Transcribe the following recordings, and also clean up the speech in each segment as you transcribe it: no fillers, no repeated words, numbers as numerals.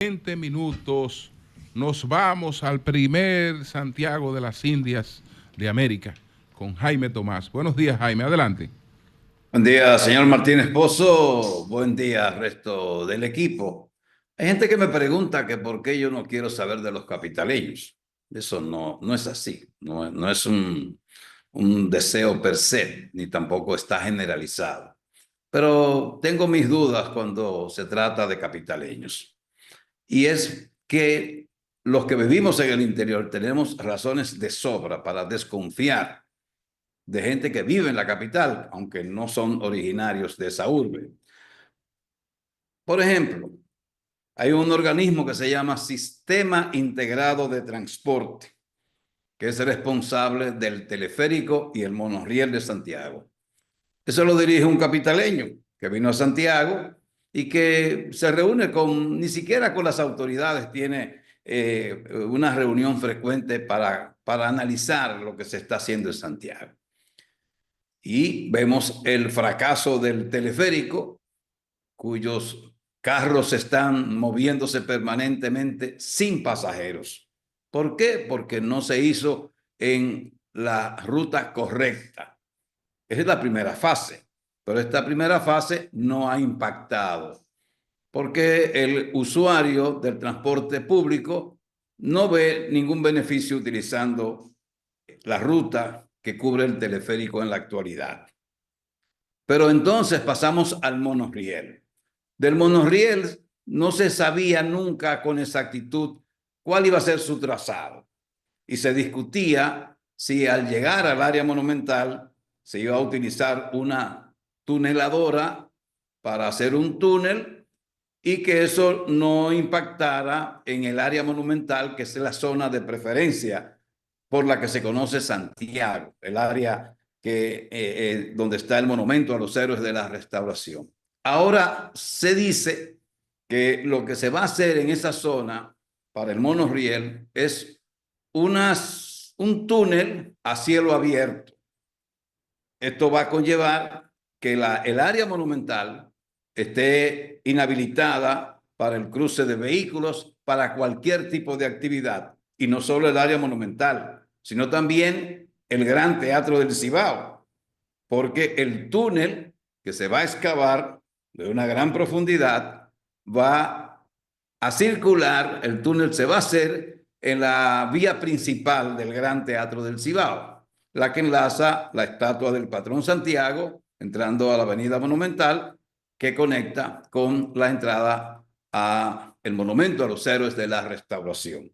20 minutos nos vamos al primer Santiago de las Indias de América con Jaime Tomás. Buenos días, Jaime, adelante. Buen día, señor Martínez Pozo. Buen día, resto del equipo. Hay gente que me pregunta que por qué yo no quiero saber de los capitaleños. Eso no es así. No es un deseo per se, ni tampoco está generalizado. Pero tengo mis dudas cuando se trata de capitaleños. Y es que los que vivimos en el interior tenemos razones de sobra para desconfiar de gente que vive en la capital, aunque no son originarios de esa urbe. Por ejemplo, hay un organismo que se llama Sistema Integrado de Transporte, que es responsable del teleférico y el monorriel de Santiago. Eso lo dirige un capitaleño que vino a Santiago y que se reúne ni siquiera con las autoridades, tiene una reunión frecuente para analizar lo que se está haciendo en Santiago. Y vemos el fracaso del teleférico, cuyos carros están moviéndose permanentemente sin pasajeros. ¿Por qué? Porque no se hizo en la ruta correcta. Esa es la primera fase, pero esta primera fase no ha impactado, porque el usuario del transporte público no ve ningún beneficio utilizando la ruta que cubre el teleférico en la actualidad. Pero entonces pasamos al monorriel. Del monorriel no se sabía nunca con exactitud cuál iba a ser su trazado. Y se discutía si al llegar al área monumental se iba a utilizar una tuneladora para hacer un túnel y que eso no impactara en el área monumental, que es la zona de preferencia por la que se conoce Santiago, el área donde está el monumento a los héroes de la Restauración. Ahora se dice que lo que se va a hacer en esa zona para el monorriel es un túnel a cielo abierto. Esto va a conllevar que el área monumental esté inhabilitada para el cruce de vehículos, para cualquier tipo de actividad, y no solo el área monumental, sino también el Gran Teatro del Cibao, porque el túnel que se va a excavar de una gran profundidad va a circular, el túnel se va a hacer en la vía principal del Gran Teatro del Cibao, la que enlaza la estatua del patrón Santiago, entrando a la Avenida Monumental, que conecta con la entrada a el monumento a los héroes de la Restauración.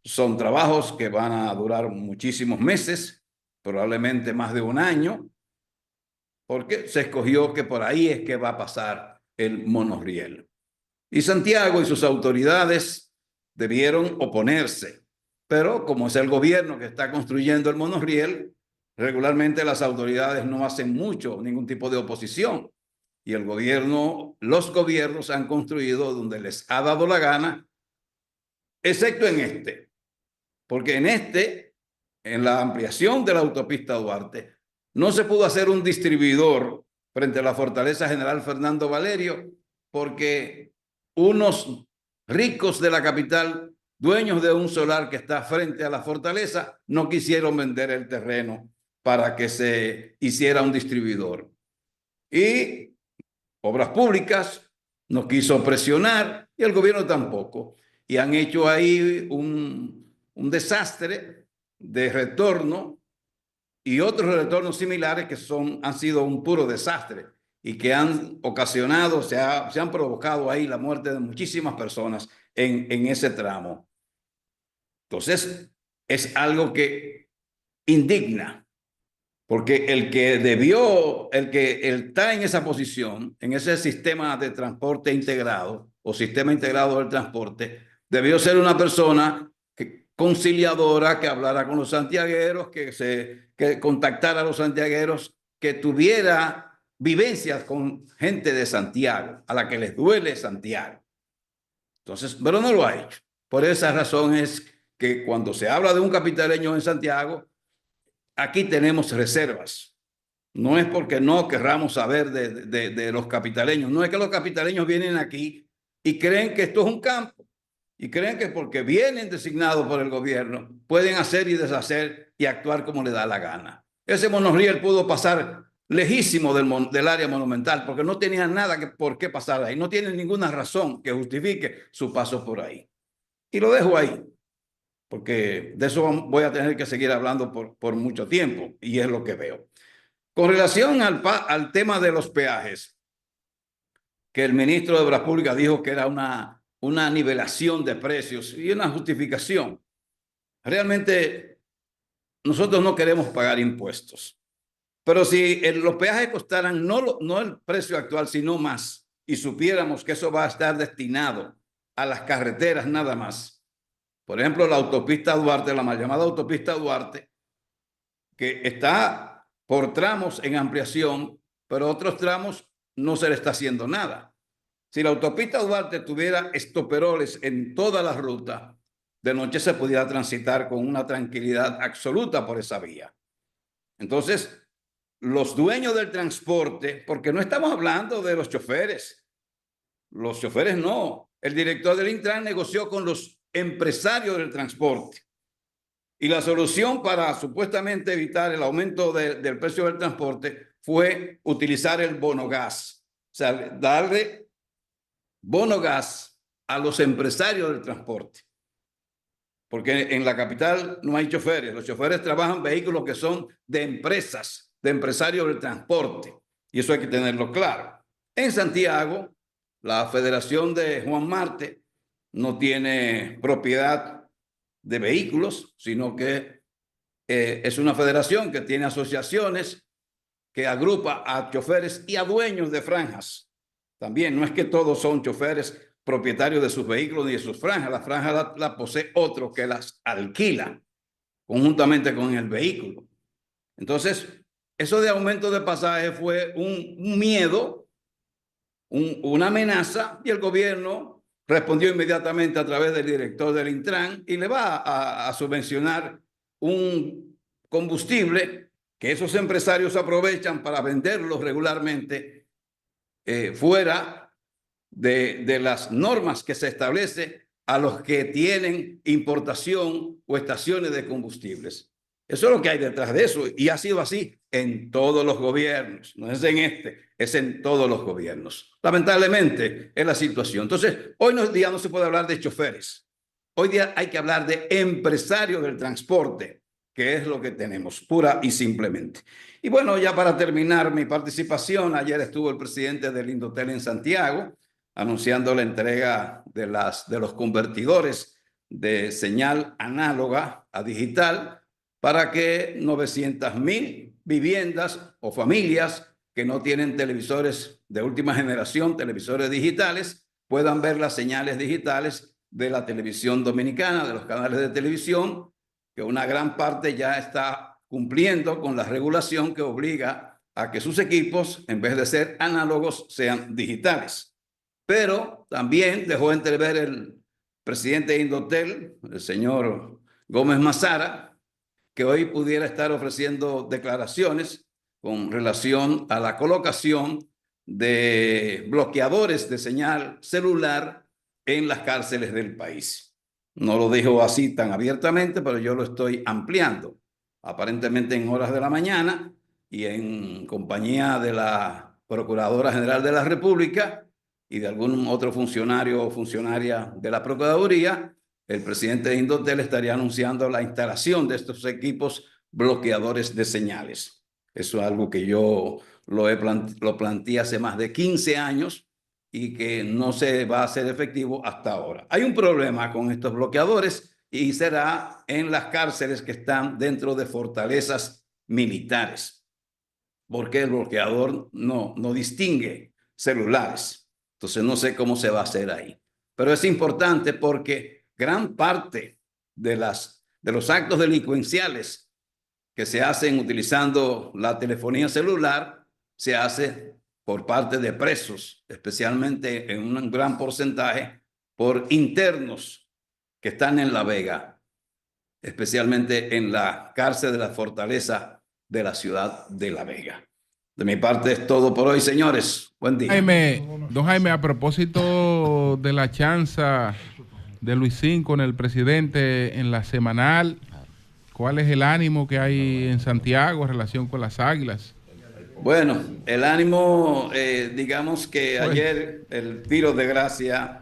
Son trabajos que van a durar muchísimos meses, probablemente más de un año, porque se escogió que por ahí es que va a pasar el monorriel. Y Santiago y sus autoridades debieron oponerse, pero como es el gobierno que está construyendo el monorriel, regularmente las autoridades no hacen ningún tipo de oposición. Y los gobiernos han construido donde les ha dado la gana, excepto en este. Porque en la ampliación de la autopista Duarte, no se pudo hacer un distribuidor frente a la Fortaleza General Fernando Valerio, porque unos ricos de la capital, dueños de un solar que está frente a la fortaleza, no quisieron vender el terreno para que se hiciera un distribuidor. Y Obras Públicas no quiso presionar y el gobierno tampoco. Y han hecho ahí un desastre de retorno y otros retornos similares que han sido un puro desastre y que han ocasionado, se han provocado ahí la muerte de muchísimas personas en ese tramo. Entonces, es algo que indigna, porque el que está en esa posición, en ese sistema de transporte integrado o sistema integrado del transporte, debió ser una persona conciliadora, que hablara con los santiagueros, que contactara a los santiagueros, que tuviera vivencias con gente de Santiago, a la que les duele Santiago. Entonces, pero no lo ha hecho. Por esa razón es que cuando se habla de un capitaleño en Santiago, aquí tenemos reservas. No es porque no querramos saber de los capitaleños, no es que los capitaleños vienen aquí y creen que esto es un campo. y creen que porque vienen designados por el gobierno pueden hacer y deshacer y actuar como les da la gana. Ese monorriel pudo pasar lejísimo del área monumental porque no tenía nada por qué pasar ahí, no tiene ninguna razón que justifique su paso por ahí. Y lo dejo ahí, porque de eso voy a tener que seguir hablando por mucho tiempo, y es lo que veo. Con relación al tema de los peajes, que el ministro de Obras Públicas dijo que era una nivelación de precios y una justificación. Realmente nosotros no queremos pagar impuestos, pero si los peajes costaran no el precio actual, sino más, y supiéramos que eso va a estar destinado a las carreteras nada más. Por ejemplo, la autopista Duarte, la mal llamada autopista Duarte, que está por tramos en ampliación, pero otros tramos no se le está haciendo nada. Si la autopista Duarte tuviera estoperoles en toda la ruta, de noche se pudiera transitar con una tranquilidad absoluta por esa vía. Entonces, los dueños del transporte, porque no estamos hablando de los choferes no. El director del Intran negoció con los empresarios del transporte. Y la solución para supuestamente evitar el aumento del precio del transporte fue utilizar el bono gas. O sea, darle bono gas a los empresarios del transporte. Porque en la capital no hay choferes. Los choferes trabajan vehículos que son de empresas, de empresarios del transporte. Y eso hay que tenerlo claro. En Santiago, la Federación de Juan Marte no tiene propiedad de vehículos, sino que es una federación que tiene asociaciones que agrupa a choferes y a dueños de franjas. También no es que todos son choferes propietarios de sus vehículos ni de sus franjas. La franja la posee otro que las alquila conjuntamente con el vehículo. Entonces, eso de aumento de pasaje fue un miedo, una amenaza, y el gobierno respondió inmediatamente a través del director del Intran y le va a subvencionar un combustible que esos empresarios aprovechan para venderlos regularmente fuera de las normas que se establece a los que tienen importación o estaciones de combustibles. Eso es lo que hay detrás de eso, y ha sido así en todos los gobiernos. No es en este, es en todos los gobiernos. Lamentablemente es la situación. Entonces, hoy día no se puede hablar de choferes. Hoy día hay que hablar de empresarios del transporte, que es lo que tenemos, pura y simplemente. Y bueno, ya para terminar mi participación, ayer estuvo el presidente del Indotel en Santiago, anunciando la entrega de los convertidores de señal análoga a digital, para que 900,000 viviendas o familias que no tienen televisores de última generación, televisores digitales, puedan ver las señales digitales de la televisión dominicana, de los canales de televisión, que una gran parte ya está cumpliendo con la regulación que obliga a que sus equipos, en vez de ser análogos, sean digitales. Pero también dejó entrever el presidente de Indotel, el señor Gómez Mazara, que hoy pudiera estar ofreciendo declaraciones con relación a la colocación de bloqueadores de señal celular en las cárceles del país. No lo dijo así tan abiertamente, pero yo lo estoy ampliando. Aparentemente en horas de la mañana y en compañía de la Procuradora General de la República y de algún otro funcionario o funcionaria de la Procuraduría, el presidente de Indotel estaría anunciando la instalación de estos equipos bloqueadores de señales. Eso es algo que yo lo planteé hace más de 15 años y que no se va a hacer efectivo hasta ahora. Hay un problema con estos bloqueadores y será en las cárceles que están dentro de fortalezas militares, porque el bloqueador no distingue celulares. Entonces no sé cómo se va a hacer ahí. Pero es importante porque gran parte de los actos delincuenciales que se hacen utilizando la telefonía celular se hace por parte de presos, especialmente en un gran porcentaje por internos que están en La Vega, especialmente en la cárcel de la Fortaleza de la ciudad de La Vega. De mi parte es todo por hoy, señores. Buen día. Don Jaime, a propósito de la chanza de Luisín con el presidente en la semanal. ¿Cuál es el ánimo que hay en Santiago en relación con las Águilas? Bueno, el ánimo, digamos que ayer el tiro de gracia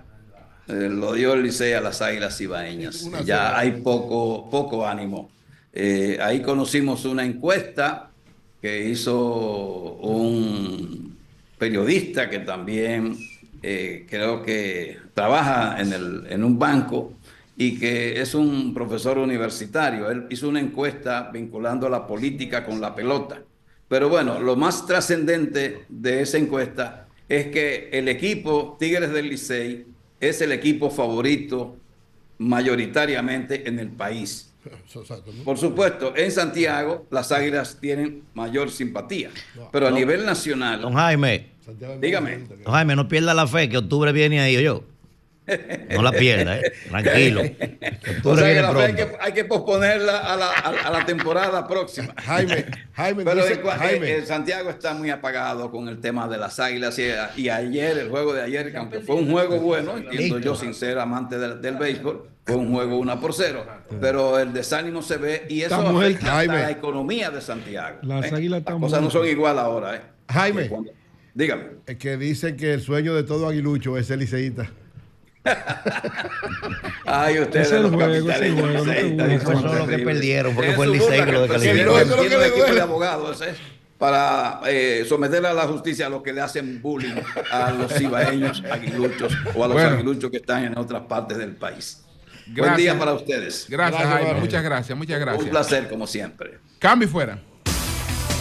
lo dio el Licey a las Águilas Cibaeñas. Ya hay poco ánimo. Ahí conocimos una encuesta que hizo un periodista que también creo que trabaja en un banco y que es un profesor universitario. Él hizo una encuesta vinculando la política con la pelota. Pero bueno, lo más trascendente de esa encuesta es que el equipo Tigres del Licey es el equipo favorito mayoritariamente en el país. Por supuesto, en Santiago las Águilas tienen mayor simpatía, pero a nivel nacional... Don Jaime, dígame. Don Jaime, no pierda la fe que octubre viene ahí, yo. No la pierda, tranquilo. O sea que la fe hay que posponerla a la temporada próxima. Jaime, pero dice, Santiago está muy apagado con el tema de las Águilas y ayer, el juego de ayer, que aunque fue un juego bueno, entiendo yo sin ser amante del béisbol, fue un juego 1-0, pero el desánimo se ve y eso afecta a la economía de Santiago. Las Águilas Las cosas no son igual ahora. Jaime, dígame. Es que dicen que el sueño de todo aguilucho es ser liceísta. Ay, ustedes los capitaleños. Eso son los que perdieron, porque fue el Licey que lo descalificó. Tiene un equipo de abogados para someter a la justicia a los que le hacen bullying a los cibaeños aguiluchos o a los aguiluchos que están en otras partes del país. Buen día para ustedes. Gracias, Jaime. Muchas gracias. Un placer, como siempre. Cambio y fuera.